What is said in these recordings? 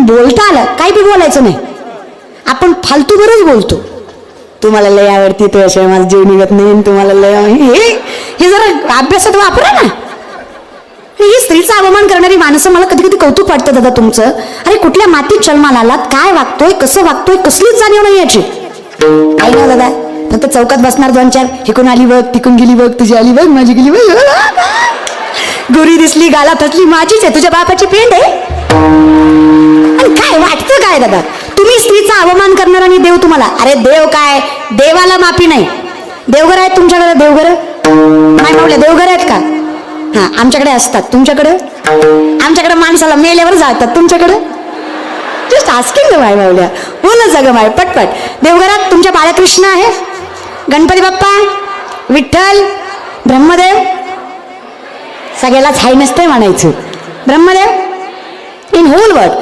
बोलता आलं काही बी बोलायचं नाही. आपण फालतू बरंच बोलतो. तुम्हाला लय आवडती तो अशा माझा जीव निघत नाही, तुम्हाला लय हे जरा अभ्यासात वापरा ना. ही स्त्रीचा अवमान करणारी माणसं मला कधी कधी कौतुक वाटतं दादा तुमचं. अरे कुठल्या मातीत जन्माला आलात, काय वागतोय, कसं वागतोय, कसलीच जाणीव नाही याची. आई ना दादा, फक्त चौकात बसणार दोन चार, हिकून आली बघ, तिकून गेली बघ, तुझी आली बघ, माझी गेली बघ, गोरी दिसली, गाला थसली, माझीच आहे, तुझ्या बापाची पेंड आहे. आणि काय वाटतं काय दादा, तुम्ही स्त्रीचा अवमान करणार आणि देव तुम्हाला. अरे देव काय, देवाला माफी नाही. देवघर आहेत तुमच्याकडे, देवघर नाही मावल्या, देवघर आहेत का? हा, आमच्याकडे असतात. तुमच्याकडे? आमच्याकडे माणसाला मेल्यावर जातात, तुमच्याकडे? जस्ट आस्किंग माय मावल्या, बोलत जा ग माय पटपट. देवघरात तुमच्या बाळकृष्ण आहे, गणपती बाप्पा, विठ्ठल, ब्रह्मदेव, सगळ्यालाच हाय नसतंय म्हणायचं. ब्रह्मदेव इन होल वर्ल्ड,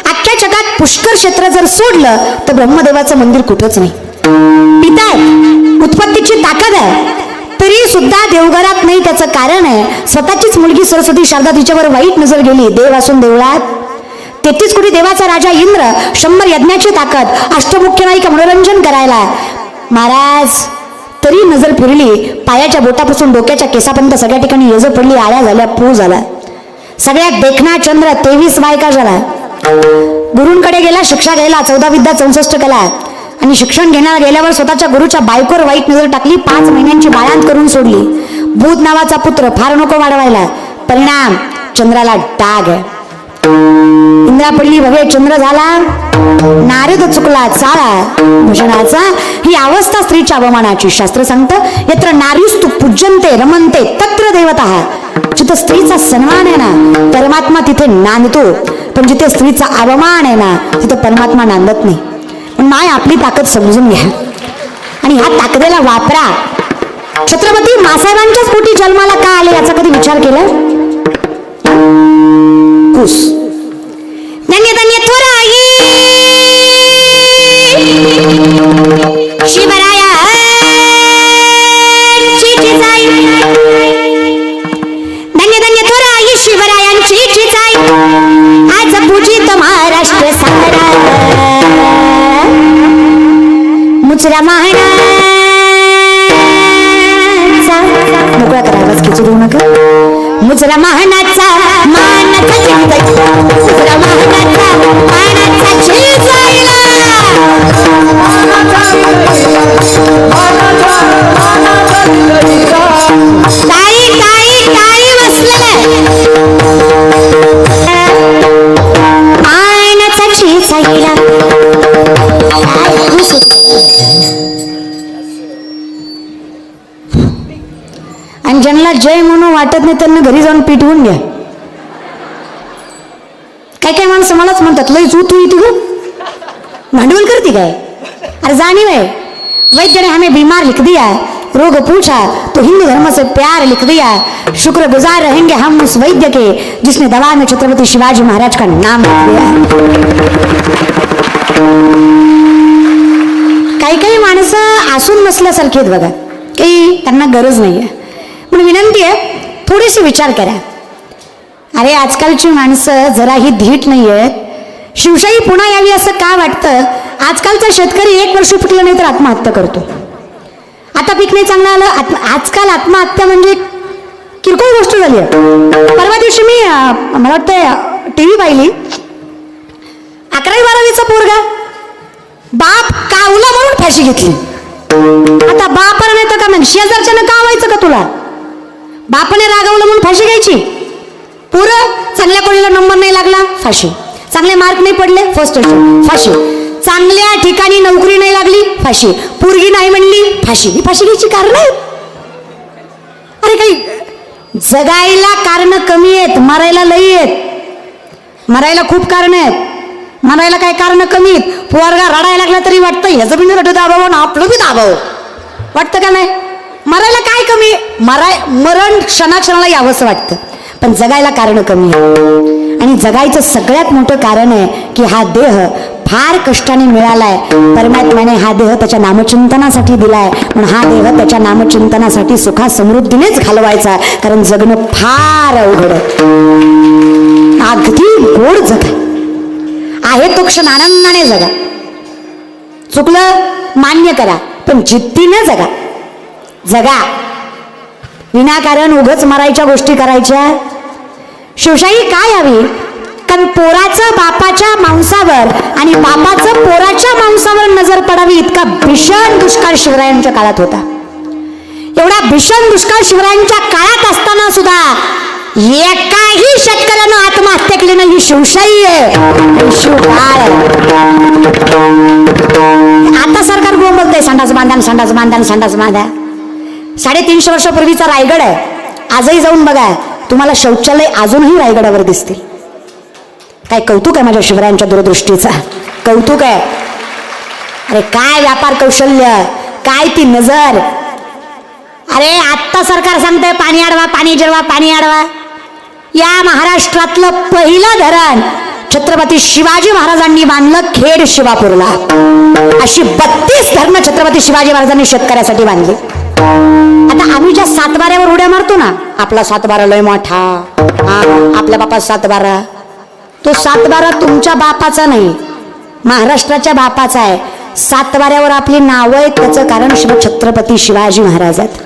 अख्ख्या जगात पुष्कर क्षेत्र जर सोडलं तर ब्रह्मदेवाचं मंदिर कुठंच नाही. पिता आहेत, उत्पत्तीची ताकद आहे, तरी सुद्धा देवघरात नाही. त्याचं कारण आहे स्वतःचीच मुलगी सरस्वती शारदा तिच्यावर वाईट नजर गेली. देव असून देवळात 33 कोटी देवाचा राजा इंद्र, 100 यज्ञाची ताकद, अष्टमुख्य नायिका मनोरंजन करायला. महाराज तरी नजर फिरली, पायाच्या बोटापासून डोक्याच्या केसापर्यंत सगळ्या ठिकाणी यज पडली, आळ्या झाल्या, पू झाला. सगळ्यात देखणा चंद्र 23 बायका झाला. गुरूंकडे गेला, शिक्षा घ्यायला, 14 विद्या 64 कला. आणि शिक्षण घेण्याला गेल्यावर स्वतःच्या गुरुच्या बायकोवर वाईट नजर टाकली, 5 महिन्यांची बाळंत करून सोडली. बुध नावाचा पुत्र फार नको वाढवायला. परिणाम चंद्राला डाग आहे. इंद्रा पडली, भव्य चंद्र झाला, नारद चुकला चाळा भूषणाचा. ही अवस्था स्त्रीच्या अवमानाची. शास्त्र सांगतं यत्र नारीस्तु पूज्यन्ते रमन्ते तत्र देवतः. जिथे स्त्रीचा सन्मान आहे ना परमात्मा तिथे नांदतो, पण जिथे स्त्रीचा अवमान आहे ना तिथे परमात्मा नांदत नाही. पण माय आपली ताकद समजून घ्या आणि ह्या ताकदीला वापरा. छत्रपती मासाहेबांच्याच पोटी जन्माला का आले याचा कधी विचार केला? कुस धन्य धन्य थोराई शिवराया चिठीचाई, धन्य धन्य थोराई शिवरायांची चिठीचाई. आज पूजित महाराष्ट्र सारा, मुचरा महाराचा मोकळा करा, आवाज खिचू देऊ नका. मुचरा महानाचा मानाचा चिंतायला, मुचरा महानाचा मानाचा चिंतायला. टाळी टाळी टाळी बसलेलं मानाचा चिंतायला. आणि ज्यांना जय म्हणून वाटत नाही त्यांना घरी जाऊन पिटवून घ्या. काय काय माणसं मलाच म्हणतात लय तू इथे ग भांडवल करते काय. अरे जाणीव है, वैद्य ने हमें बीमार लिख दिया, रोग पूछा तो हिंदू धर्म से प्यार लिख दिया. शुक्रगुजार रहेंगे हम उस वैद्य के जिसने दवा में छत्रपति शिवाजी महाराज का नाम लिख दिया. काही काही माणसं असून नसल्यासारखी आहेत बघा, काही त्यांना गरज नाहीये. म्हणून विनंती आहे थोडीशी विचार करा. अरे आजकालची माणसं जराही धीट नाही आहेत. शिवशाही पुन्हा यावी असं का वाटतं? आजकालचा शेतकरी 1 वर्ष पिकलं नाही तर आत्महत्या करतो. आता पीक नाही चांगलं आलं, आजकाल आत्महत्या म्हणजे किरकोळ गोष्ट झाली आहे. परवा दिवशी मी मला वाटतं TV पाहिली, 11वी-12वीचा पोरगा, बाप कावला म्हणून फाशी घेतली. आता बापाला नाही तर का मग शेजारच्यानं कावायचं का तुला? बापाने रागवलं म्हणून फाशी घ्यायची? पुरं चांगल्या कॉलेजला नंबर नाही लागला फाशी, चांगले मार्क नाही पडले फर्स्ट फाशी, चांगल्या ठिकाणी नोकरी नाही लागली फाशी, पोरगी नाही म्हणली फाशी. ही फाशी घ्यायची कारण आहे? अरे काही जगायला कारण कमी आहेत, मरायला लई आहेत. मरायला खूप कारण आहेत, मरायला काय कारण कमी आहेत. पोरगा रडायला लागला तरी वाटतं ह्याचं बी रडू दाबावं ना आपलं बी दाबावं, वाटतं का नाही? मरायला काय कमी? मरण क्षणाक्षणाला यावंसं वाटतं, पण जगायला कारण कमी आहे. आणि जगायचं सगळ्यात मोठं कारण आहे की हा देह फार कष्टाने मिळालाय. परमात्म्याने हा देह त्याच्या नामचिंतनासाठी दिलाय, पण हा देह त्याच्या नामचिंतनासाठी सुखा समृद्धीनेच घालवायचा, कारण जगणं फार अवघड आहे. अगदी गोड जग आहे, आहे तो क्षण आनंदाने जगा. चुकलं मान्य करा, पण जिद्दीने जगा. जगा, विनाकारण उगच मरायच्या गोष्टी करायच्या. शिवशाही काय हवी? कारण पोराचं बापाच्या मांसावर आणि बापाचं पोराच्या मांसावर नजर पडावी इतका भीषण दुष्काळ शिवरायांच्या काळात होता. एवढा भीषण दुष्काळ शिवरायांच्या काळात असताना सुद्धा एकाही शेतकऱ्यानं आत्महत्या केली नाही. ही शिवशाही आहे, शिवकाळ आहे. आता सरकार कोण बोलतंय संडास बांधा, संडास बांधा, संडास बांधा. 350 वर्षापूर्वीचा रायगड आहे. आजही जाऊन बघा, तुम्हाला शौचालय अजूनही रायगडावर दिसतील. काय कौतुक आहे माझ्या शिवरायांच्या दूरदृष्टीचा, कौतुक आहे. अरे काय व्यापार कौशल्य, काय ती नजर. अरे आत्ता सरकार सांगतंय पाणी अडवा, पाणी जिरवा, पाणी अडवा. या महाराष्ट्रातलं पहिलं धरण छत्रपती शिवाजी महाराजांनी बांधलं खेड शिवापूरला. अशी 32 धरणं छत्रपती शिवाजी महाराजांनी शेतकऱ्यासाठी बांधली. आता आम्ही ज्या 7बाऱ्यावर उड्या मारतो ना, आपला 7बारा लय मोठा, आपल्या बापा 7बारा, तो 7बारा तुमच्या बापाचा नाही, महाराष्ट्राच्या बापाचा आहे. 7बाऱ्यावर आपली नावं आहेत, त्याचं कारण छत्रपती शिवाजी महाराज आहेत.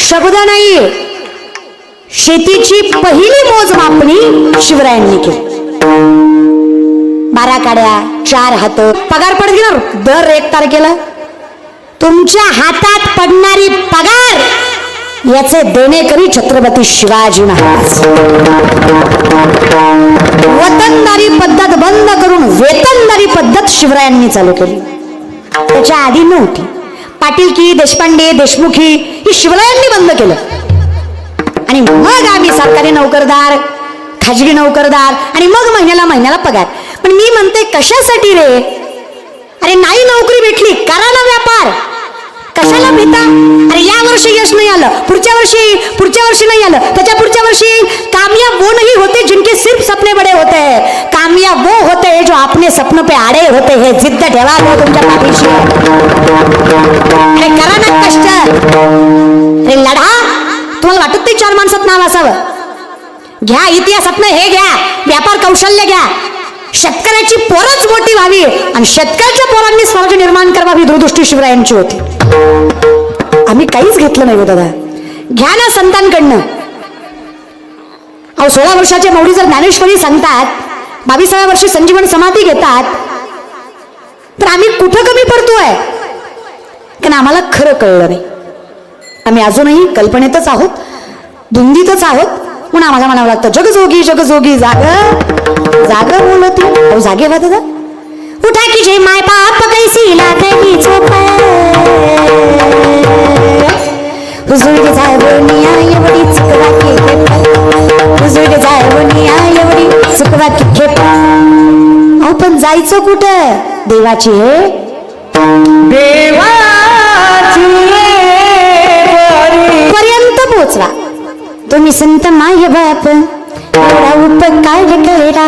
शब्द नाही, शेतीची पहिली मोजमापणी शिवरायांनी केली. 12 काड्या, 4 हात, पगार पडत गेला दर 1 तारखेला. तुमच्या हातात पडणारी पगार याचे देणेकरी छत्रपती शिवाजी महाराज. वतनदारी पद्धत बंद करून वेतनदारी पद्धत शिवरायांनी चालू केली. त्याच्या आधी नव्हती. पाटीलकी, देशपांडे, देशमुखी ही शिवरायांनी बंद केलं. आणि मग आम्ही सरकारी नोकरदार, खाजगी नोकरदार, आणि मग महिन्याला पगार. पण मी म्हणते कशासाठी रे? अरे नाही नोकरी भेटली, करा ना व्यापार. कशाला भीता? अरे या वर्षी यश नाही आलं, पुढच्या वर्षी नाही आलं, त्याच्या पुढच्या वर्षी. कामयाब वो नहीं होते जिनके सिर्फ सपने बड़े होते हैं, कामयाब वो होते हैं जो अपने सपनों पे आड़े होते हैं. जिद्द ठेवा तो तुमच्या पाठीशी. अरे करा ना कष्ट, अरे लढा. तुम्हाला वाटत नाही 4 माणसात नाव असावं? घ्या इतिहासातनं हे घ्या, व्यापार कौशल्य घ्या. शेतकऱ्याची पोरच मोठी व्हावी आणि शेतकऱ्याच्या पोरांनी स्वराज्य निर्माण करावी, दूरदृष्टी शिवरायांची होती. आम्ही काहीच घेतलं नाही हो दादा. घ्या ना संतांकडनं. अहो 16 वर्षाचे मौली जर ज्ञानेश्वरी सांगतात, 22व्या वर्षी संजीवन समाधी घेतात, तर आम्ही कुठं कमी पडतोय? कारण आम्हाला खरं कळलं नाही. आम्ही अजूनही कल्पनेतच आहोत, धुंदीतच आहोत. म्हणून आम्हाला म्हणावं लागतं जगजोगी जगजोगी जाग जाग बोलती. अहो जागे व्हा दादा. उठा की जे माय बाप कैसी लागली झोप, हुजूर जावनिया एवढी चुकवा की खेप, हुजूर जावनिया एवढी चुकवा की खेप. अहो पण जायचं कुठं? देवाची हे देवाची पर्यंत पोचला. तुम्ही संत माय बाप एवढा उपकार केला.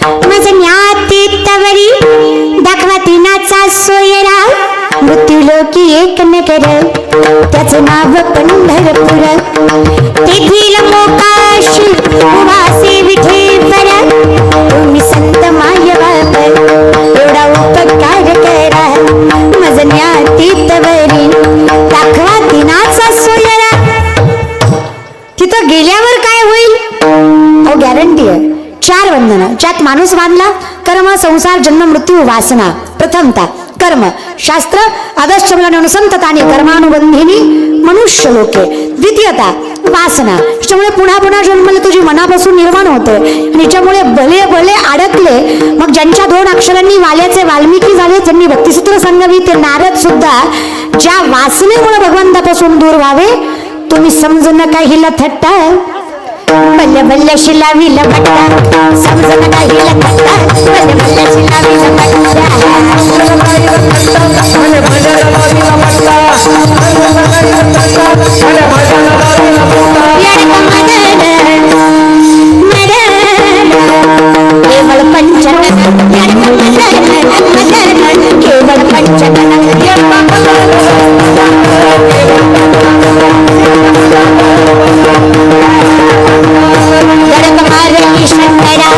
माझं ज्ञाती तवरी दाखवा तिनाचा सोयरा, मृत्यू लोकी एक नगर त्याचं नाव पंढरपूर. तेथील मोकाशी उभासे विठेवर, तुम्ही संत माय बाप एवढा उपकार करा. माझं ज्ञाती तवरी दाखवा तिनाचा सोयरा. तिथं गेल्यावर काय होईल? अहो गॅरंटी आहे. 4 बंधनं ज्यात माणूस बांधला: कर्म, संसार, जन्म, मृत्यू, वासना. प्रथमता कर्म शास्त्र आदर्शमुलाने अनुसंतता आणि कर्मानुबंधिनी मनुष्य लोके. द्वितीयता वासना, त्याच्यामुळे पुन्हा पुन्हा जन्मले तुझी मनापासून निर्माण होते आणि त्याच्यामुळे भले भले अडकले. मग ज्यांच्या 2 अक्षरांनी वाल्याचे वाल्मिकी झाले, त्यांनी भक्तिसूत्र सांगावी, ते नारद सुद्धा ज्या वासनेमुळे भगवंतापासून दूर व्हावे. तुम्ही समजू नका हिला थट्टा, बल्ले बल्ले शिलावी लपट्टा. समजू नका हिला थट्टा, बल्ले बल्ले शिलावी लपट्टा. केवळ पंचनन केवळ पंचनन शंकरा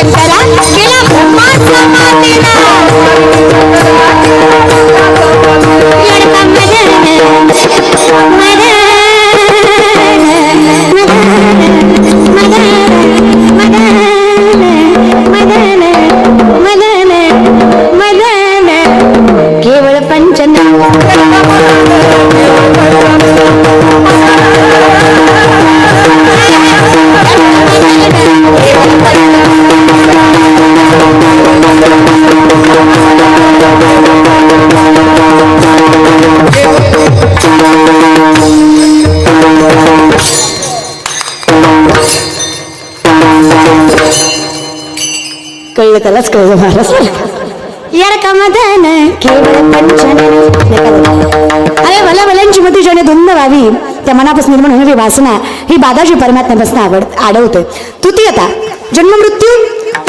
शंकरा केला ब्रह्माचा मातेला लडका मदन मदन मदन मदन मदन केवळ पंचना कळलं त्यालाच कळलं महाराज यार का मदन केवळ पंचनन अरे भल्या भल्यांची मती ज्याने धुंद व्हावी त्या मनापासून निर्माण होणारी वासना ही बाधाची परमात्म्यापासून आडवते तृतीयता जन्म मृत्यू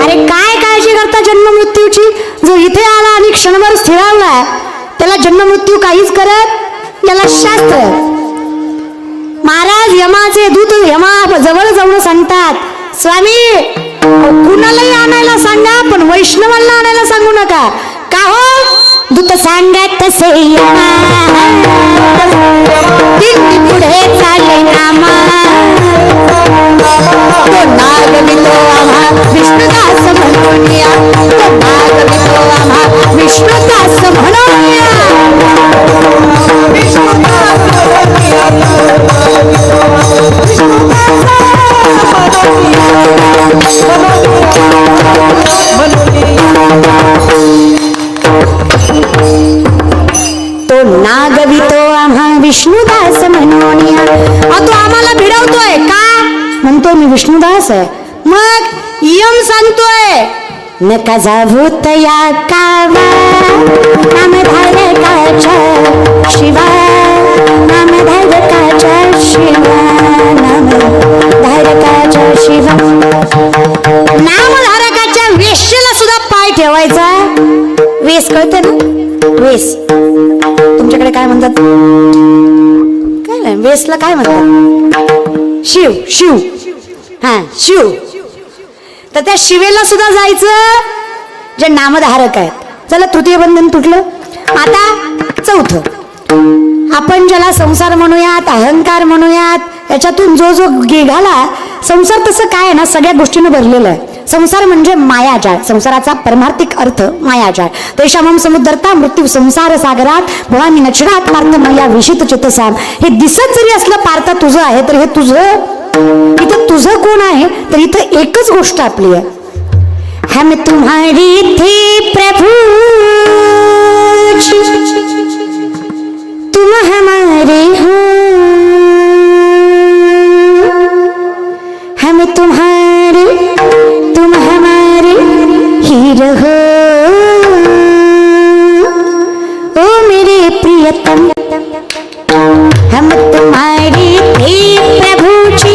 अरे काय काळजी करता जन्म मृत्यूची जो इथे आला आणि क्षणभर स्थिरावला त्याला जन्म मृत्यू काहीच करत याला शास्त्र महाराज यमाचे दूत यमा जवळ जाऊन सांगतात स्वामी कुणालाही आणायला सांगा पण वैष्णवांना आणायला सांगू नका का हो दूत सांगत तसे पुढे चालले नामा तो नागवितो आम्हा विष्णुदास म्हणूया तो नागवितो आम्हा विष्णुदास म्हणूया तो नागवितो आम्हा विष्णुदास म्हणूया तो आम्हाला भिडवतोय का म्हणतो मी विष्णुदास आहे मग यम सांगतोय नका जाऊ तया कावा नामधारकाच्या शिवा नामधारकाच्या शिवा नामधारकाच्या शिवा नामधारकाच्या वेश्येला सुद्धा पाय ठेवायचा वेस कळते ना वेस तुमच्याकडे काय म्हणतात काय नाही वेसला काय म्हणतात शिव शिव हा शिव तर त्या शिवेला सुद्धा जायचं जे नामधारक आहेत चला तृतीय बंधन तुटलं आता चौथं आपण ज्याला संसार म्हणूयात अहंकार म्हणूयात याच्यातून जो जो निघाला संसार तसं काय आहे ना सगळ्या गोष्टीनं भरलेलं आहे संसार म्हणजे मायाजाळ संसाराचा परमार्थिक अर्थ मायाजाळ तेषामम समुद्रता मृत्यू संसार सागरात भवानी नचरात पार्थ मया विशित चितसाम हे दिसत जरी असलं पार्थ तुझं आहे तर हे तुझं इथं तुझं कोण आहे तर इथं एकच गोष्ट आपली आहे हम तुम्हारी थी प्रभु तुम हमारे हो हम तुम्हारे तुम हमारे ही रहो ओ मेरे प्रियतम हम तुम्हारे थे प्रभु जी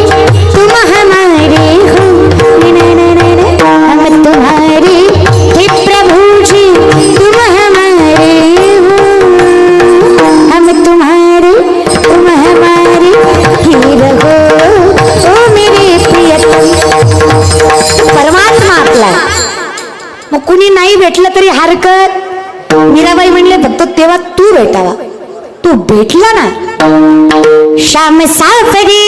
तुम हमारे हो हम तुम्हारे थे प्रभु जी तुम हमारे हो हम तुम्हारे तुम हमारे ही रहो ओ मेरे प्रियतम परमात्मा आपला मग कुणी नाही भेटलं तरी हरकत मीराबाई म्हणले फक्त तेव्हा तू भेटावा तू भेटला ना शाम साफरी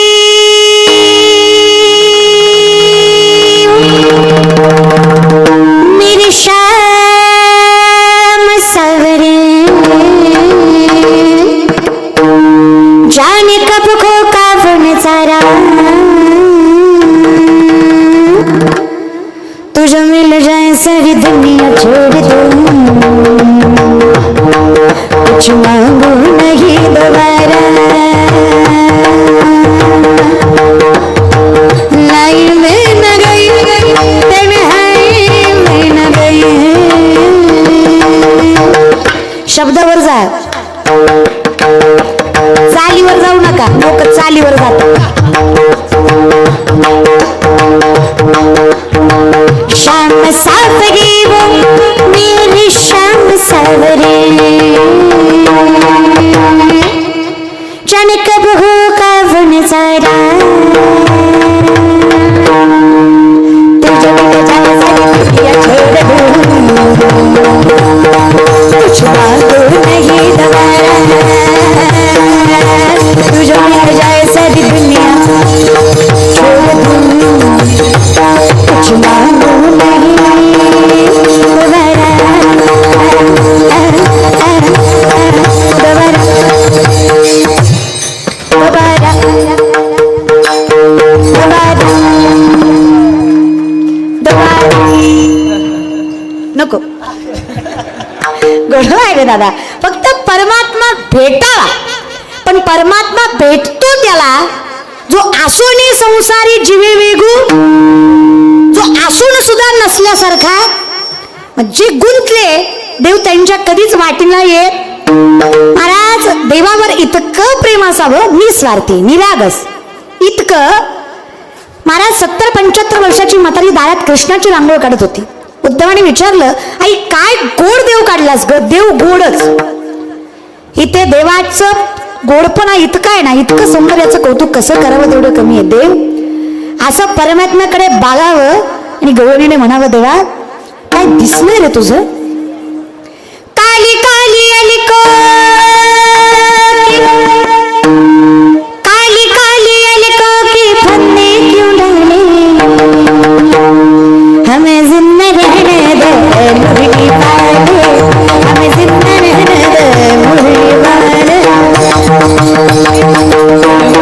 मेरी शाम सावरे जाने कब को कावन सारा तुझे मिल जाए सारी दुनिया छोड़ दूं कुछ मांगू नहीं दोबारा लाई में न गई तन्हाई में न गई शब्दावर जा चालीवर जाऊ नका लोक चालीवर जातात शाम सावरी वो मेरी शाम सावरी जाने कब हो कावन सारा तुझे मिल जाए नको गोड आहे रे दादा, फक्त परमात्मा भेटावा. पण परमात्मा भेटतो त्याला जो आसूनी संसारी जीवे वेगू, जो आसून सुद्धा नसल्यासारखा. जे गुंतले देव त्यांच्या कधीच वाटेला येत. महाराज देवावर इतकं प्रेम असावं, निस्वार्थी निरागस इतकं. महाराज 70-75 वर्षाची म्हातारी दारात कृष्णाची रांगोळ काढत होती. उद्धवाने विचारलं, आई काय गोड देव काढलास ग? देव गोडच. इथे देवाचं गोडपणा इतकं आहे ना, इतकं सौंदर्याचं कौतुक कसं करावं तेवढं कमी आहे. देव असं परमात्म्याकडे बागावं आणि गवळणीने म्हणावं, देवा काय दिसणार रे तुझं? काली काली अली काली काली अली की फंदे क्यों डाले, हमें जिंदा रहने दे मुरली वाले, हमें जिंदा रहने दे मुरली वाले, हमें जिंदा रहने दे मुरली वाले,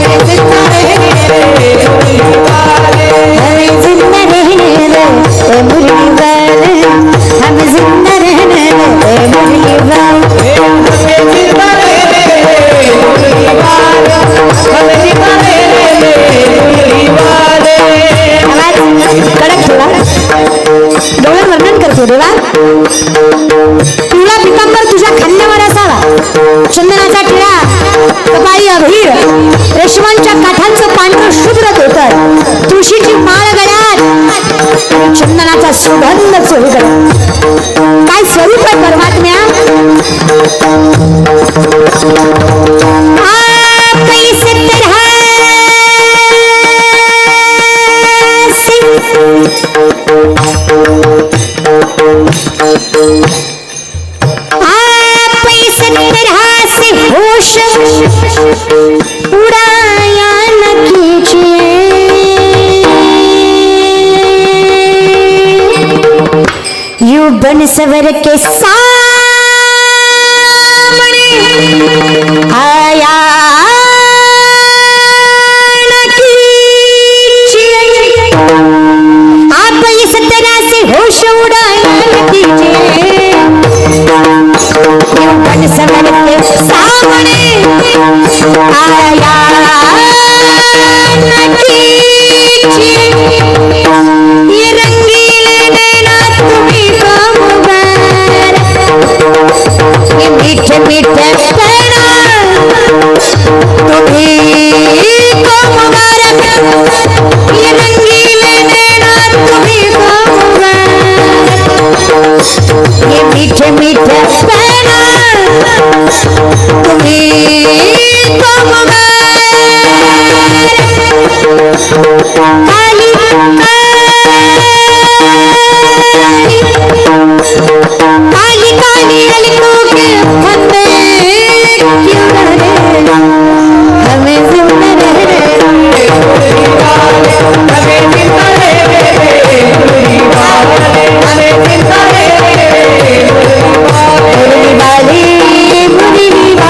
हमें जिंदा रहने दे मुरली वाले, हमें जिंदा रहने दे मुरली वाले, हमें जिंदा रहने दे मुरली वाले, हमें जिंदा रहने दे मुरली वाले. कडक थोडा डोळे वर्णन करतो देवा. पिवळा पितांबर तुझ्या खांद्यावर असावा, चंदनाचा टिळा कपाळी अभीर, रेशमांच्या काठांचं पांढरं शुभ्र धोतर, तुळशीची माळ गळ्यात, चंदनाचा सुगंध चोहीकडे. काय स्वरूप आहे परमात्म्या. आप इस तरह से होश उड़ाया न कीजिए, यूं बन सवर के सामने आया न कीजिए, आप इस तरह से होश उड़ाया न कीजिए, यूं बन सवर के सामने आया न कीजिए, ये रंगीले नैना तुम्हीं को मुबारक, ये मीठे मीठे पैना तुम्हीं को मुबारक, ये रंगीले नैना तुम्हीं को मुबारक, ये मीठे मीठे पैना तुम्हीं को मुबारक. काली काली काली अलकों के फंदे क्यों डाले, हमें जिंदा रहने दे, हमें जिंदा रहने दे, हमें जिंदा रहने दे, मुरली वाली मुरली वाली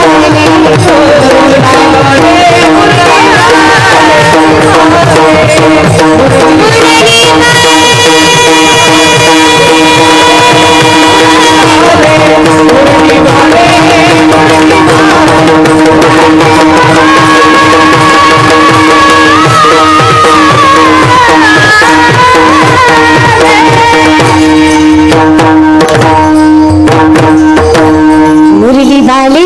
मुरली वाली मुरली मुरली वाले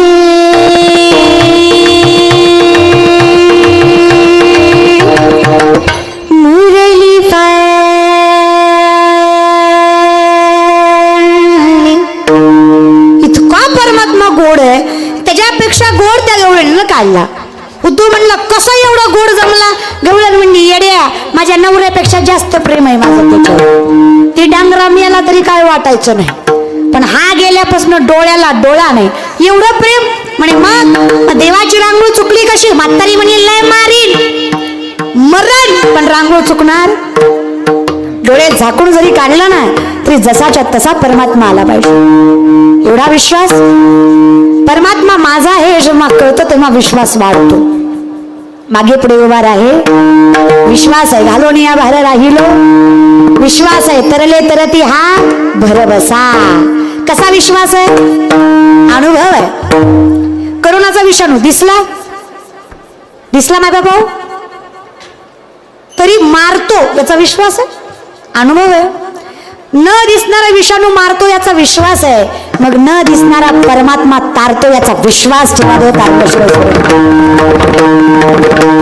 मुरली इतका परमात्मा गोड आहे, त्याच्यापेक्षा गोड त्या गवळणीनं काढला. उद्धव म्हणला कसा एवढा गोड जमला? गवळण म्हणली येड्या, माझ्या नवऱ्यापेक्षा जास्त प्रेम आहे माझं त्याच्यावर. ती डांगरा मिळाला तरी काय वाटायचं नाही, पण हा गेल्यापासून डोळ्याला डोळा नाही एवढं प्रेम. म्हणे मग देवाची रांगोळ चुकली कशी? म्हातारी म्हणे लय मारीन मरण, पण रांगोळ चुकणार? डोळे झाकून जरी काढला ना तरी जसाच्या तसा परमात्मा आला पाहिजे. एवढा विश्वास परमात्मा माझा आहे जेव्हा कळतो तेव्हा विश्वास वाढतो. मागे पुढे उभा राहे, विश्वास आहे घालून या बाहेर राहिलो, विश्वास आहे तरले तरती हा भरबसा. कसा विश्वास आहे? अनुभव आहे. करोनाचा विषाणू दिसला माझा भाऊ तरी मारतो याचा विश्वास आहे, अनुभव आहे. न दिसणारा विषाणू मारतो याचा विश्वास आहे, मग न दिसणारा परमात्मा तारतो याचा विश्वास ठेवा.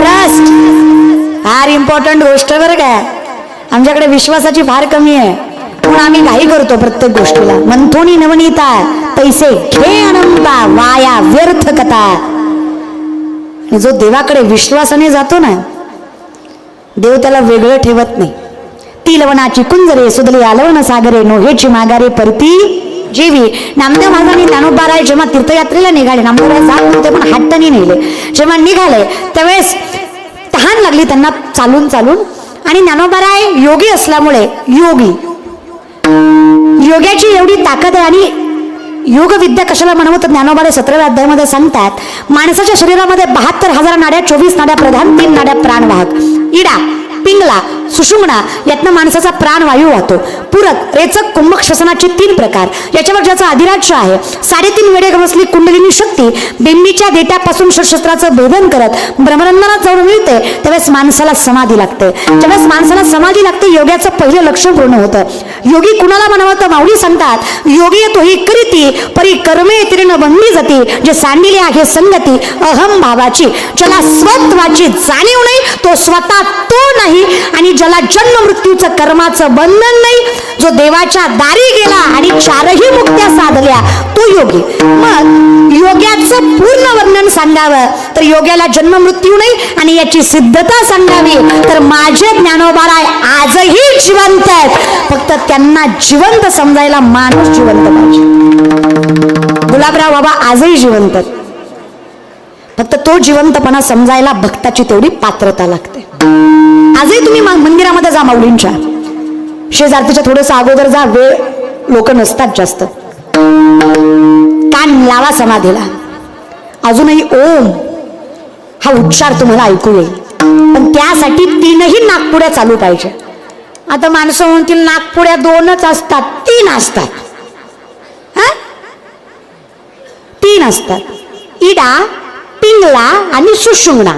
ट्रस्ट फार इम्पॉर्टंट गोष्ट बरं काय. आमच्याकडे विश्वासाची फार कमी आहे म्हणून आम्ही घाई करतो प्रत्येक गोष्टीला. मंथोनी नवनीता पैसे घे अनंता वाया व्यर्थ कथा. जो देवाकडे विश्वासाने जातो ना, देव त्याला वेगळं ठेवत नाही. ती लवणाची कुंजरे सुदली आलवण सागरे नोहेची मागारे परती जेवी. नामदेव महाराजांनी ज्ञानोबाराय जेव्हा तीर्थयात्रेला निघाले, नामदेवराय जात नव्हते पण हट्टाने नेले. जेव्हा निघाले त्यावेळेस तहान लागली त्यांना चालून चालून, आणि ज्ञानोबाराय योगी असल्यामुळे योग्याची एवढी ताकद आहे. आणि योग विद्या कशाला म्हणावं तर ज्ञानोबाराय 17व्या अध्यायामध्ये सांगतात, माणसाच्या शरीरामध्ये 72,000 नाड्या, 24 नाड्या प्रधान, 3 नाड्या प्राणवाहक. इडा, पिंगला, सुषुम्ना यातनं माणसाचा प्राणवायू वाहतो. पूरक, रेचक, कुंभक श्वसनाचे 3 प्रकार. याच्यावर ज्याचा अधिराज्य आहे, 3.5 वेळे गमसली कुंडलिनी शक्ती बिंबीच्या देट्यापासून शस्त्राचं भेदन करत ब्रह्मरंध्रात जाऊन मिळते. त्यावेळेस माणसाला समाधी लागते. ज्यावेळेस माणसाला समाधी लागते योग्याचं पहिलं लक्षण पूर्ण होतं. योगी कुणाला म्हणावं तर माऊली सांगतात, योगी तो ही करीती परी कर्मे तीर्ण बंदी जाती. जे सांडिले आहे संगती अहम भावाची. ज्याला स्वत्वाची जाणीव नाही तो स्वतः तो नाही, आणि ज्याला जन्म मृत्यूचं कर्माचं बंधन नाही, जो देवाच्या दारी गेला आणि 4ही मुक्त्या साधल्या तो योगी. मग योग्याचं पूर्ण वर्णन सांगावं तर योग्याला जन्म मृत्यू नाही आणि याची सिद्धता सांगावी तर माझे ज्ञानोबाराय आजही जिवंत आहेत. फक्त त्यांना जिवंत समजायला माणूस जिवंत पाहिजे. गुलाबराव बाबा आजही जिवंत, फक्त तो जिवंतपणा समजायला भक्ताची तेवढी पात्रता लागते. आजही तुम्ही मंदिरामध्ये जा, माऊलींच्या शेजारतीच्या थोडंसं अगोदर जा, वेळ लोक नसतात जास्त, कान लावा समाधीला. अजूनही ओम हा उच्चार तुम्हाला ऐकू येईल, पण त्यासाठी 3ही नागपुड्या चालू पाहिजे. आता माणसं म्हणतील नागपुड्या 2च असतात, 3 असतात. 3 असतात, इडा, पिंगला आणि सुषुम्ना.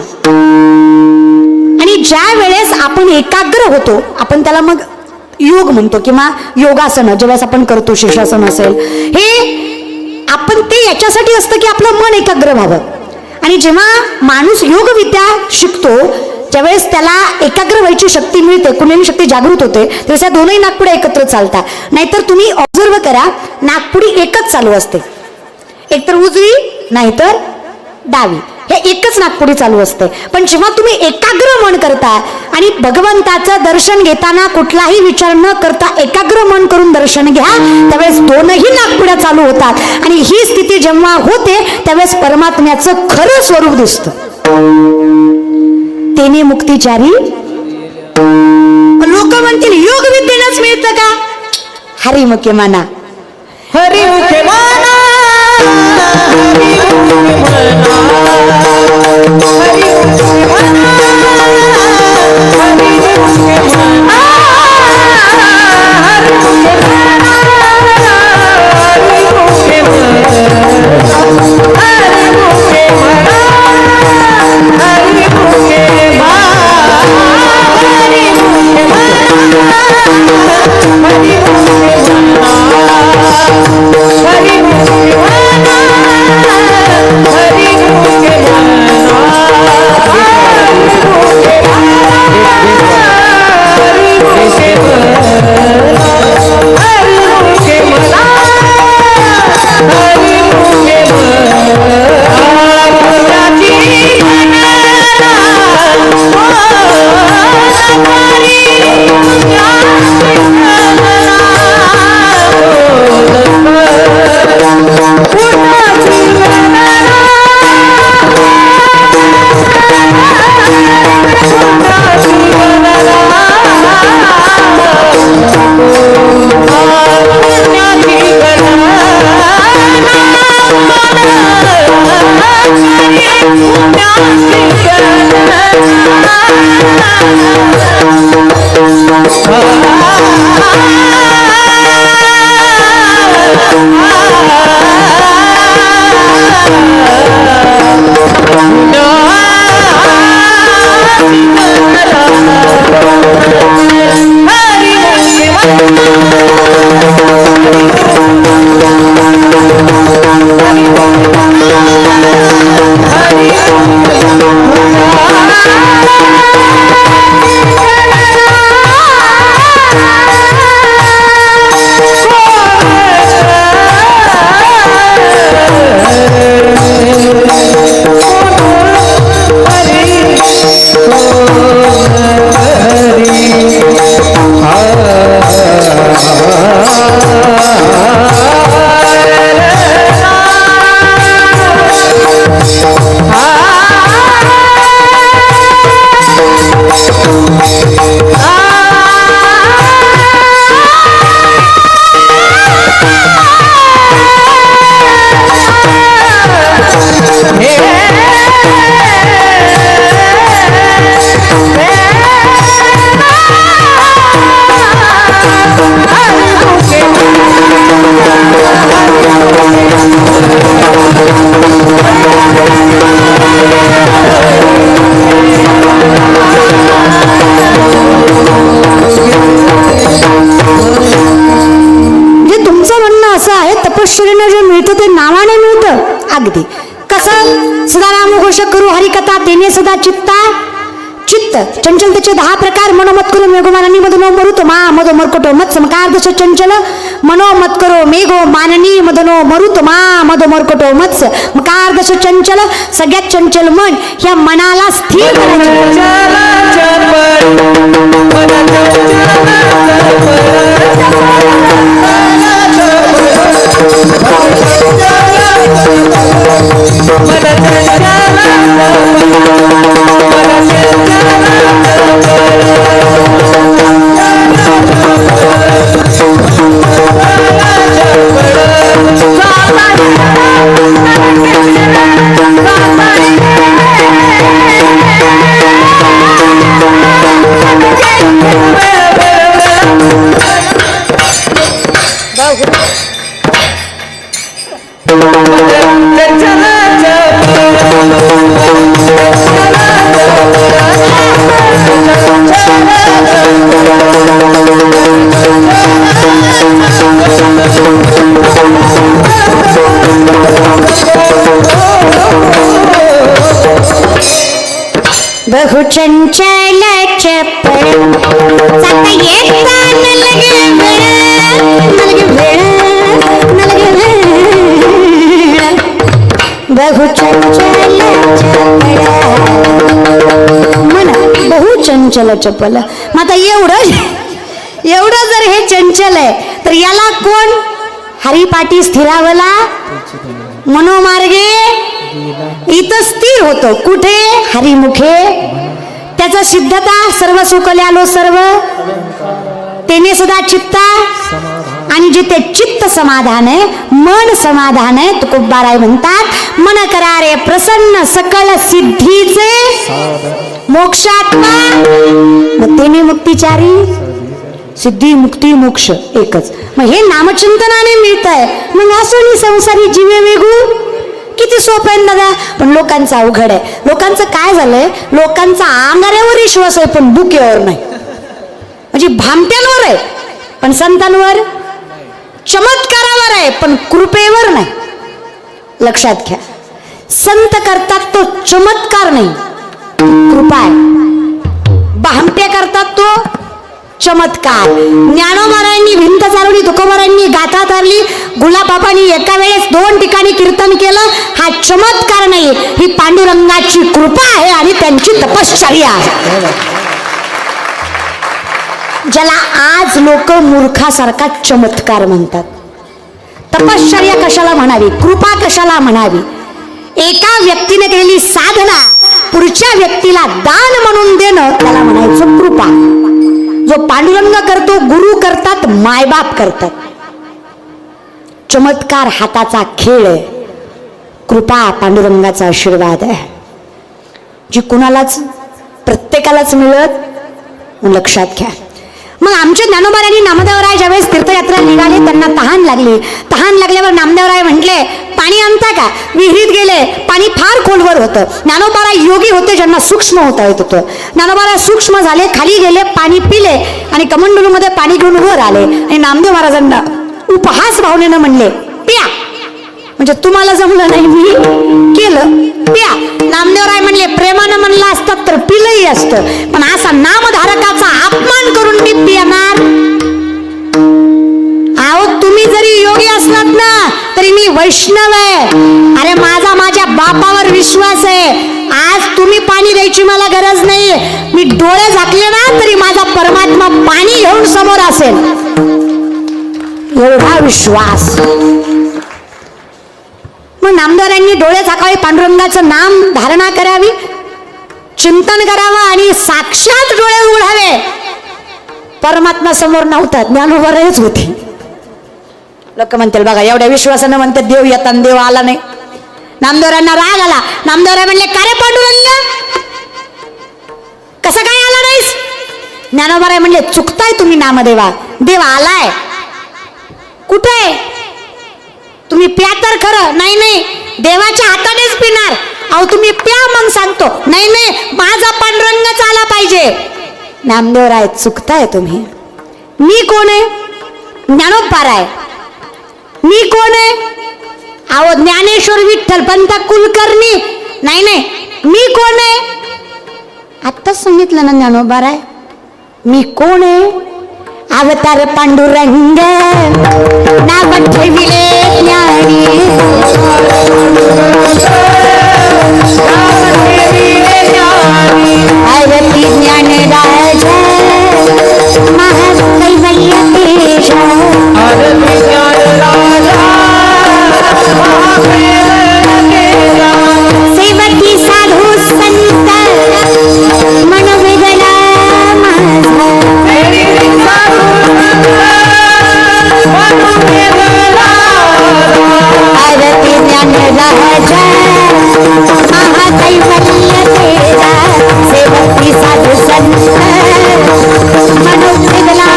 आणि ज्या वेळेस आपण एकाग्र होतो आपण त्याला मग योग म्हणतो किंवा योगासन. ज्यावेळेस आपण करतो शीर्षासन असेल, हे आपण ते याच्यासाठी असतं की आपलं मन एकाग्र व्हावं. आणि जेव्हा माणूस योग विद्या शिकतो ज्यावेळेस त्याला एकाग्र व्हायची शक्ती मिळते, कुंडलिनी शक्ती जागृत होते, त्यावेळेस या 2ही नागपुड्या एकत्र चालतात. नाहीतर तुम्ही ऑब्झर्व करा, नागपुडी एकच चालू असते, एकतर उजवी नाहीतर डावी, हे एकच नागपुडी चालू असते. पण जेव्हा तुम्ही एकाग्र मन करता आणि भगवंताचं दर्शन घेताना कुठलाही विचार न करता एकाग्र मन करून दर्शन घ्या, त्यावेळेस 2ही नागपुड्या चालू होतात. आणि ही स्थिती जेव्हा होते त्यावेळेस परमात्म्याचं खरं स्वरूप दिसतं. तेने मुक्तीचारी. लोक म्हणतील योग विद्येनंच मिळतं का? हरिमुखे माना, हरिमुखे माना, Yeah. मिळतं ते नावाने मिळतं. अगदी कसं सदाराम घोष करू हरिकथा तेने सदा चित्ता चित्त चंचल त्याचे 10 प्रकार मनोमत करो मेघो माननी मधनो मरुतो मा मधो मरकोटो मत समकार दश चंचल मनोमत करो मेघो माननी मधनो मरुतो मा मधो मरकोटो मत्स मकार दश चंचल. सगळ्यात चंचल मन या मनाला स्थिर बहु चंचल चपळ जाता येता नलगे वेळ बहु चंचल चपळ मन बहु चंचल चपल. मग आता एवढं जर हे चंचल आहे तर याला कोण हरिपाठी स्थिरावला मनोमार्गे इथं स्थिर होतो. कुठे हरिमुखे त्याचा सिद्धता सर्व सुकल्यालो सर्व तेने सदा चित्ता आणि जिथे चित्त समाधान आहे मन समाधान आहे तुकोबाराय म्हणतात मन करारे प्रसन्न सकल सिद्धीचे मोक्षात्मा. मग तेने मुक्तिचारी सिद्धी मुक्ती मोक्ष एकच. मग हे नामचिंतनाने मिळत आहे. मग असं संसारी जीवे वेगू किती सोपं आहे दादा. पण लोकांचं अवघड आहे. लोकांचं काय झालंय लोकांचा आंगाऱ्यावर विश्वास आहे पण बुकेवर नाही. म्हणजे भामट्यांवर आहे पण संतांवर चमत्कारावर आहे पण कृपेवर नाही. लक्षात घ्या संत करतात तो चमत्कार नाही कृपा आहे. भामटे करतात तो चमत्कार. ज्ञानोबारायांनी भिंत चालवली तुकोबारायांनी गाथा तारली गुलाबापांनी एका वेळेस 2 ठिकाणी कीर्तन केलं. हा चमत्कार नाही ही पांडुरंगाची कृपा आहे आणि त्यांची तपश्चर्या आहे. ज्याला आज लोक मूर्खासारखा चमत्कार म्हणतात. तपश्चर्या कशाला म्हणावी कृपा कशाला म्हणावी. एका व्यक्तीने केलेली साधना पुढच्या व्यक्तीला दान म्हणून देणं त्याला म्हणायचं कृपा. जो पांडुरंग करतो गुरु करतात मायबाप करतात. चमत्कार हाताचा खेळ आहे. कृपा पांडुरंगाचा आशीर्वाद आहे जी कुणालाच प्रत्येकालाच मिळत. लक्षात घ्या. मग आमच्या ज्ञानोबारायांनी नामदेवराय ज्यावेळेस तीर्थयात्रा निघाले त्यांना तहान लागली. तहान लागल्यावर नामदेवराय म्हटले पाणी आणता का. विहिरीत गेले पाणी फार खोलवर होतं. ज्ञानोबाराय योगी होते ज्यांना सूक्ष्म होता येत होतं. ज्ञानोबाराय सूक्ष्म झाले खाली गेले पाणी पिले आणि कमंडलू मध्ये पाणी घेऊन वर आले आणि नामदेव महाराजांना उपहास भावनेनं म्हणले प्या. म्हणजे तुम्हाला जमलं नाही मी केलं प्या. नामदेवराय म्हणले प्रेमानं म्हणलं असतात तर पिलंही असतं पण असा नामधारकाचा अपमान करून मी पिणार. अहो तुम्ही जरी योगी असलात ना तरी मी वैष्णव आहे. अरे माझ्या बापावर विश्वास आहे. आज तुम्ही पाणी द्यायची मला गरज नाही. मी डोळे झाकले ना तरी माझा परमात्मा पाणी घेऊन समोर असेल एवढा विश्वास. मग नामदारांनी डोळे झाकावे पांडुरंगाचं नाम धारणा करावी चिंतन करावं आणि साक्षात डोळे उघडावे. परमात्मा समोर नव्हता ज्ञानोबारायच होते. लोक म्हणतील बघा एवढ्या विश्वासानं म्हणतात देव येताना देव आला नाही. नामदेवरांना राग आला. नामदेवराय म्हणले का रे पांडुरंग कसं काय आला नाहीस. ज्ञानोबाराय म्हणले चुकताय तुम्ही नामदेवा. देव आलाय कुठे. तुम्ही प्या तर खरं. नाही देवाच्या हातानेच पिणार. अहो तुम्ही प्या मग सांगतो. नाही माझा पांडुरंगच आला पाहिजे. नामदेवराय चुकताय तुम्ही. मी कोण आहे. ज्ञानोबाराय मी कोण आहे. अहो ज्ञानेश्वर विठ्ठल पंत कुलकर्णी नाही नाही, मी कोण आहे आत्ताच सांगितलं ना ज्ञानोबा राय, मी कोण आहे? अवतार पांडुरंग नाव ठेविले ज्ञानी, आरती ज्ञान राज महाकैवल्य तेज, सेवकी साधू संत मनोवेदना माझा, आरती ज्ञान राज महाकैवल्य तेजा, सेवकी साधू संत मनोवेदना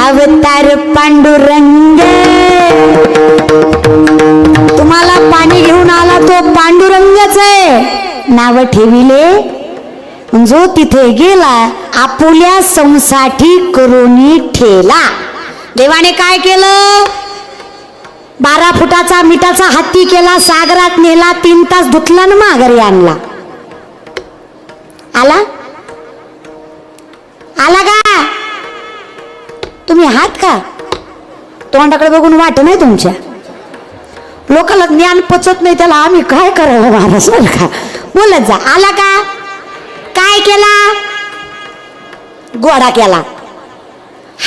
अवतार पांडुरंग, तुम्हाला पाणी घेऊन आला तो पांडुरंगच आहे, नाव ठेविले जो तिथे गेला आपुल्या संसाठी करोनी ठेला. देवाने काय केलं? 12 फुटाचा मिठाचा हत्ती केला, सागरात नेला, 3 तास धुतला न माघारी आणला. आला आला का? तुम्ही आहात का? तोंडाकडे बघून वाट नाही तुमच्या. लोकांना ज्ञान पचत नाही, त्याला आम्ही काय करावं महाराज का? बोलत जा. आला का? काय केला? घोडा केला,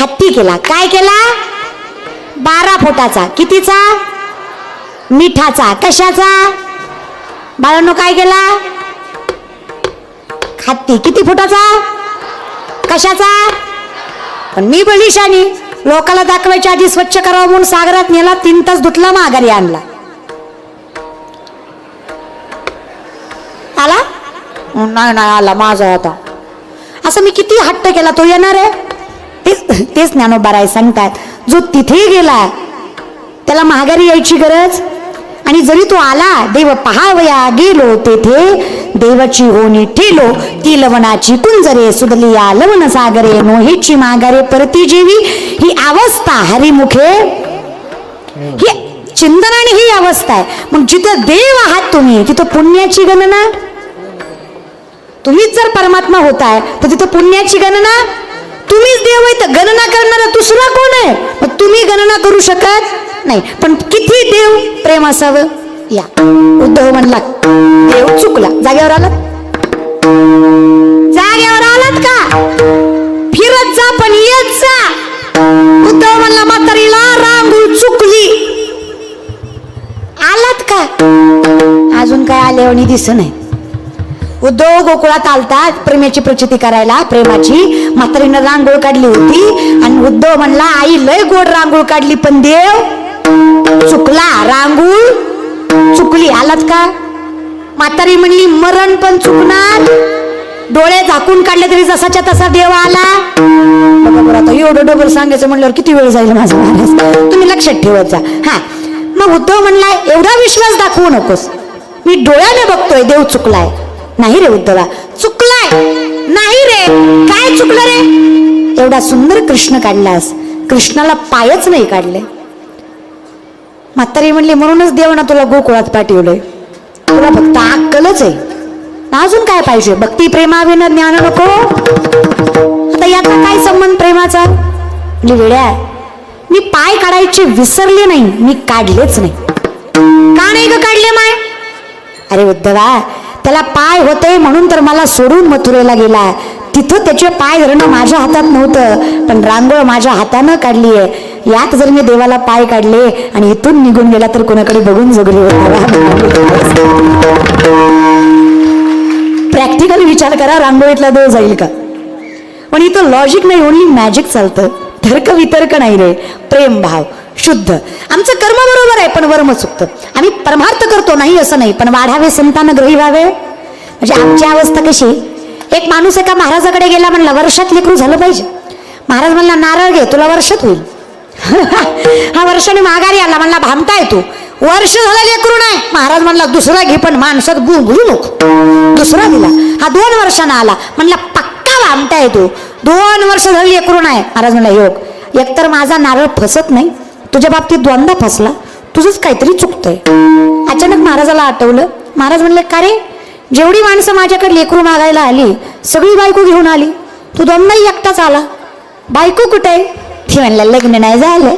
हत्ती केला. काय केला? 12 फुटाचा. कितीचा? मिठाचा. कशाचा? बाळांनो काय केला? हत्ती. किती फुटाचा? कशाचा? पण मी बलिशानी, लोकाला दाखवायच्या आधी स्वच्छ करावं म्हणून सागरात नेला, 3 तास धुतला, माघारी आणला. आला? नाही नाही आला माझा आता. असं मी किती हट्ट केला तो येणार आहे? तेच ज्ञानोबा राय सांगतात, जो तिथे गेला त्याला माघारी यायची गरज. आणि जरी तो आला, देव पहावया गेलो तेथे, देवाची होणी ठेलो ती लवणाची कुंजरे, सुदलिया लवण सागरे नोहेची माघारे परती जेवी. ही अवस्था हरिमुखे, ही चिंतनाने ही अवस्था आहे. मग जिथं देव आहात तुम्ही तिथं पुण्याची गणना. तुम्हीच जर परमात्मा होताय तर तिथं पुण्याची गणना. तुम्हीच देव आहे तर गणना करणारा दुसरा कोण आहे? मग तुम्ही गणना करू शकत नाही. पण किती देव प्रेम असावं. या उद्धव म्हणला देव चुकला. जागेवर आलात? जागेवर आलात का? फिरत जा पण येत जा. उद्धव म्हणला म्हातारीला रांगोळी चुकली. आलात का? अजून काय आल्यावानी दिसत नाही. उद्धव गोकुळात आलतात प्रेमाची प्रचिती करायला, प्रेमाची. म्हातारीनं रांगोळ काढली होती आणि उद्धव म्हणला आई लय गोड रांगोळ काढली पण देव चुकला, रांगोळ चुकली. आलात का? म्हातारी म्हणली मरण पण चुकणार, डोळे झाकून काढले तरी जसाच्या तसा देव आला. बरोबर. आता एवढं डबल सांगायचं म्हणल्यावर किती वेळ जाईल माझा महाराज, तुम्ही लक्षात ठेवत जा. हा मग उद्धव म्हणला एवढा विश्वास दाखवू नकोस, मी डोळ्याने बघतोय देव चुकलाय. नाही रे उद्धवा, चुकलाय नाही रे. काय चुकलं रे? एवढा सुंदर कृष्ण काढलास, कृष्णाला पायच नाही काढले. म्हातारी म्हणली म्हणूनच देवाना तुला गोकुळात पाठवलंय, तुला फक्त अक्कलच आहे, अजून काय पाहिजे? भक्ती प्रेमाविना ज्ञान नको. आता याचा काय संबंध प्रेमाचा? म्हणजे वेड्या, मी पाय काढायचे विसरले नाही, मी काढलेच नाही. का नाही ग काढले माय? अरे उद्धवा, त्याला पाय होते म्हणून तर मला सोडून मथुरेला गेला. तिथं त्याचे पाय धरणं माझ्या हातात नव्हतं, पण रांगोळ माझ्या हातानं काढली आहे. यात जर मी देवाला पाय काढले आणि इथून निघून गेला तर कोणाकडे बघून जगली होता. प्रॅक्टिकली विचार करा, रांगोळीतला देव जाईल का? पण इथं लॉजिक नाही, ओनली मॅजिक चालतं. तर्क वितर्क नाही रे, प्रेम भाव शुद्ध. आमचं कर्म बरोबर आहे पण वर्म चुकतं. आम्ही परमार्थ करतो नाही असं नाही, पण वाढावे संतान ग्रही व्हावे. म्हणजे आमची अवस्था कशी? एक माणूस एका महाराजाकडे गेला, म्हणला वर्षात लेकरू झालं पाहिजे. महाराज म्हणला नारळ घे, तुला वर्षात होईल. हा वर्षाने माघारी आला, म्हणला भामताय तू. वर्ष झालं लेकरू नाही. महाराज म्हणला दुसरा घे, पण माणसात गुंगरू नको. दुसरा दिला. हा 2 वर्षांना आला. म्हणला पक्का वामताय तू, 2 वर्ष झाली लेकरू नाही. महाराज म्हणला योग, एकतर माझा नारळ फसत नाही, तुझ्या बाबतीत 2दा फसला, तुझंच काहीतरी चुकतंय. अचानक महाराजाला आठवलं. महाराज म्हणले का रे, जेवढी माणसं माझ्याकडे लेकरू मागायला आली सगळी बायको घेऊन आली, तू 2दाही एकटाच आला, बायको कुठे आहे? ती म्हणलं लग्न नाही झालं.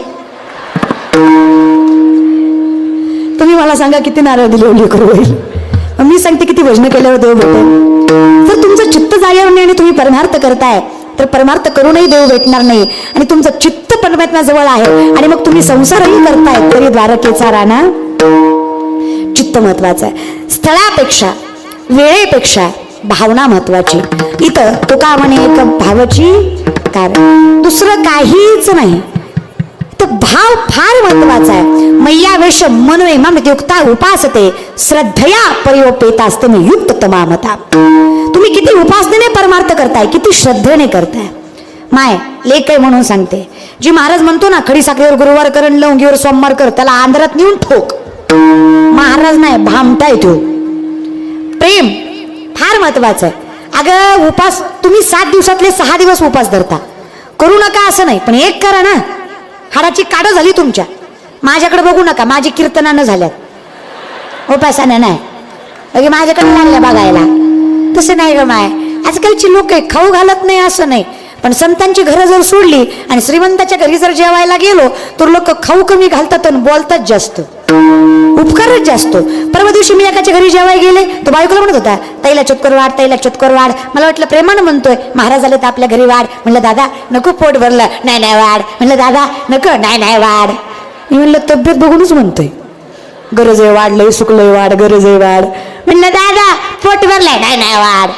तुम्ही मला सांगा किती नारळ दिले लेकरू होईल? मी सांगते किती भजन केल्यावर देव भेटेल. जर तुमचं चित्त जागेवर नाही आणि तुम्ही परमार्थ करताय तर परमार्थ करूनही देव भेटणार नाही. आणि तुमचं चित्त परमात्म्याजवळ आहे आणि मग तुम्ही संसारही करताय तरी द्वारकेचा राणा. चित्त महत्वाचं आहे. स्थळापेक्षा वेळेपेक्षा भावना महत्वाची. इथं तुका म्हणे एक भावाची कारण, दुसरं काहीच नाही. तो भाव फार महत्वाचा आहे. मैयावेश मनवे मम युक्ता उपासते श्रद्धया परियोपेता असते मी युक्त तमामता. तुम्ही किती उपासनेने परमार्थ करताय, किती श्रद्धेने करताय. माय लेक आहे म्हणून सांगते, जी महाराज म्हणतो ना खडी साखरेवर गुरुवार करण लवंगीवर सोमवार कर, त्याला आंध्रात नेऊन ठोक. महाराज नाही, भामटाय तो. प्रेम फार महत्वाचं आहे. अगं उपास तुम्ही 7 दिवसातले 6 दिवस उपास धरता, करू नका असं नाही, पण एक करा ना. हाडाची काढ झाली तुमच्या, माझ्याकडे बघू नका, माझी कीर्तनानं झाल्यात, उपासानं नाही. अगे माझ्याकडे लागल्या बघायला. तसं नाही ग माय, आजकालची लोक खाऊ घालत नाही असं नाही, पण संतांची घरं जर सोडली आणि श्रीमंताच्या घरी जर जेवायला गेलो तर लोक खाऊ कमी घालतात आणि बोलतात जास्त, उपकारच जास्त. परवा दिवशी मी एकाच्या घरी जेवायला गेले, तो बायकोला म्हणत होता ताईला चतकोर वाढ, ताईला चतकोर वाढ. मला वाटलं प्रेमानं म्हणतोय. महाराज आले तर आपल्या घरी वाढ. म्हणलं दादा नको, पोट भरलं. नाही नाही वाढ. म्हणलं दादा नको, नाही नाही वाढ. मी म्हणलं तब्येत बघूनच म्हणतोय, गरज आहे वाढलंय, सुकलंय वाढ, गरज आहे वाढ. म्हणलं दादा पोट भरलंय, नाही नाही वाढ.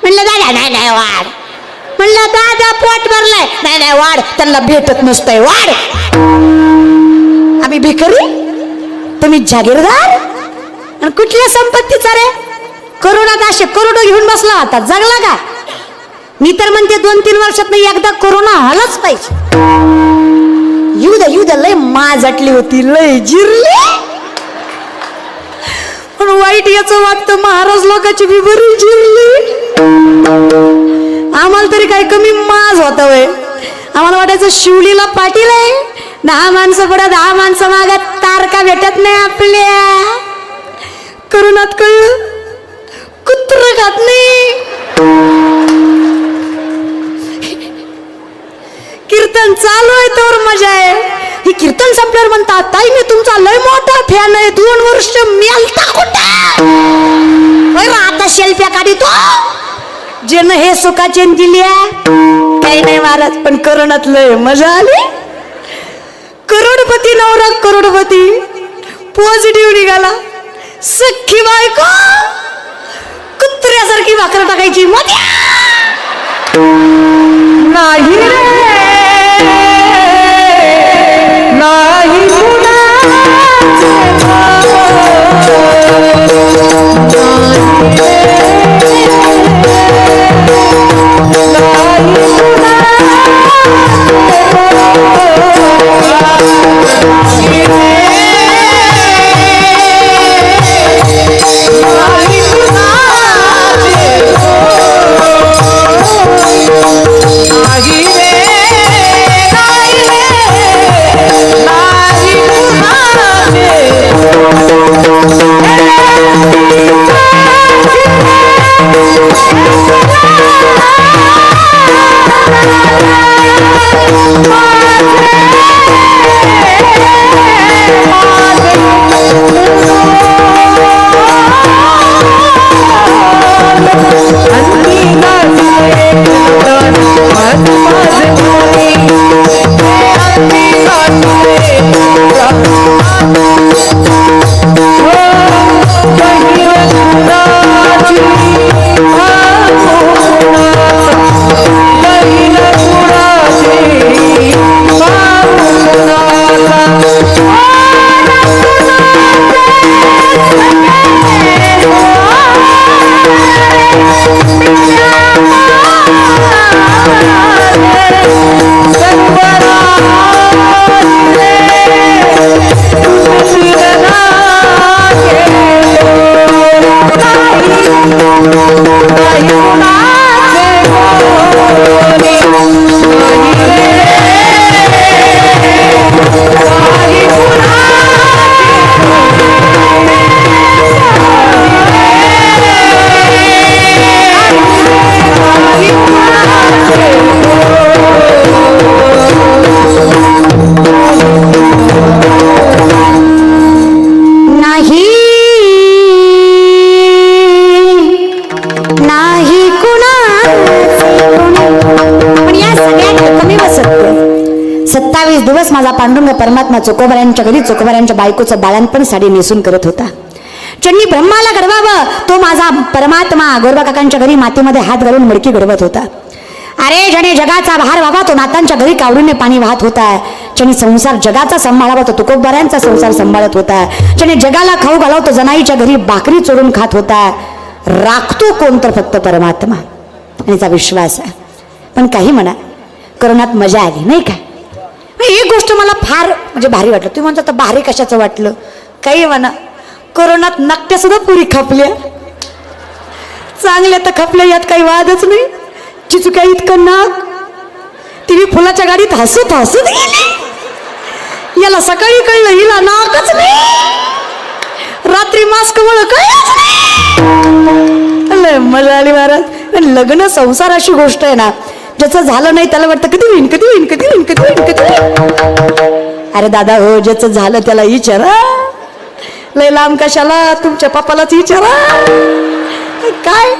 म्हणलं दादा नाही नाही वाढ. म्हणलं दादा पोट भरलंय, नाही नाही वाढ. त्यांना भेटत नसतंय वाढ. आम्ही भिकारी, तुम्ही जागीरदार. आणि कुठल्या संपत्तीचा रे? करोनात असे करोडो घेऊन बसला होता, जगला का? मी तर म्हणते 2-3 वर्षात नाही एकदा कोरोना आलाच पाहिजे. युद्ध लय माजटली होती, लय जिरली. पण वाईट याचं वाटतं महाराज लोकांची बी बरी जिरली. आम्हाला तरी काय कमी माज होता वय. आम्हाला वाटायचं शिवलीला पाटील आहे, 10 माणसं पुढे 10 माणसं मागत, तारका भेटत नाही आपल्या. करोनात कळलं कुत्र खात नाही. कीर्तन चालू आहे तर मजा आहे. ही कीर्तन संपल्यावर म्हणतात ताई मी तुमचा लय मोठा फॅन आहे, 2 वर्ष मेलता कुठे आता शेल्फ्या काढितो. जेन हे सुखाचे दिल्या काही नाही महाराज, पण करोनात लय मजा आली. करोडपती नवरा करोडपती पॉझिटिव्ह निघाला. सख्खी बायको कुत्र्यासारखी भाकर टाकायची. मग नाही रे नाही नाही रे दिवस माझा पांडुरंग परमात्मा चोकोबाऱ्यांच्या घरी चोकोबाऱ्यांच्या बायकोचं बाळांपण साडी नेसून करत होता. ज्यांनी ब्रह्माला घडवावं तो माझा परमात्मा गोरबा काकांच्या घरी मातीमध्ये हात घालून मडकी घडवत होता. अरे ज्याने जगाचा भार व्हावा तो नातांच्या घरी कावडीने पाणी वाहत होता. ज्याने संसार जगाचा सांभाळावा तो तुकोबाऱ्यांचा संसार सांभाळत होता. ज्याने जगाला खाऊ घालावं तो जनाईच्या घरी भाकरी चोरून खात होता. राखतो कोण तर फक्त परमात्मा, याचा विश्वास आहे. पण काही म्हणा, कोरोनात मजा आली नाही का? एक गोष्ट मला फार म्हणजे भारी वाटलं. तुम्ही म्हणता तर भारी कशाचं वाटलं? काही म्हणा, कोरोनात नकट्या सुद्धा पुरी खपल्या, चांगल्या तर खपल्या, यात काही वादच नाही. चिचुक्या इतकं नाक, ती फुलाच्या गाडीत हसत हसत गेली. याला सकाळी कळलं हिला नाकच नाही, रात्री मास्क मुळे कळलंच नाही. मजा आली महाराज. लग्न संसार अशी गोष्ट आहे ना, ज्याचं झालं नाही त्याला वाटतं कधी होईन कधी होईन कधी होईन कधी होईन कधी होईन. अरे दादा हो, ज्याचं झालं त्याला विचारा, लय लांब कशाला, तुमच्या पप्पालाच विचारा. काय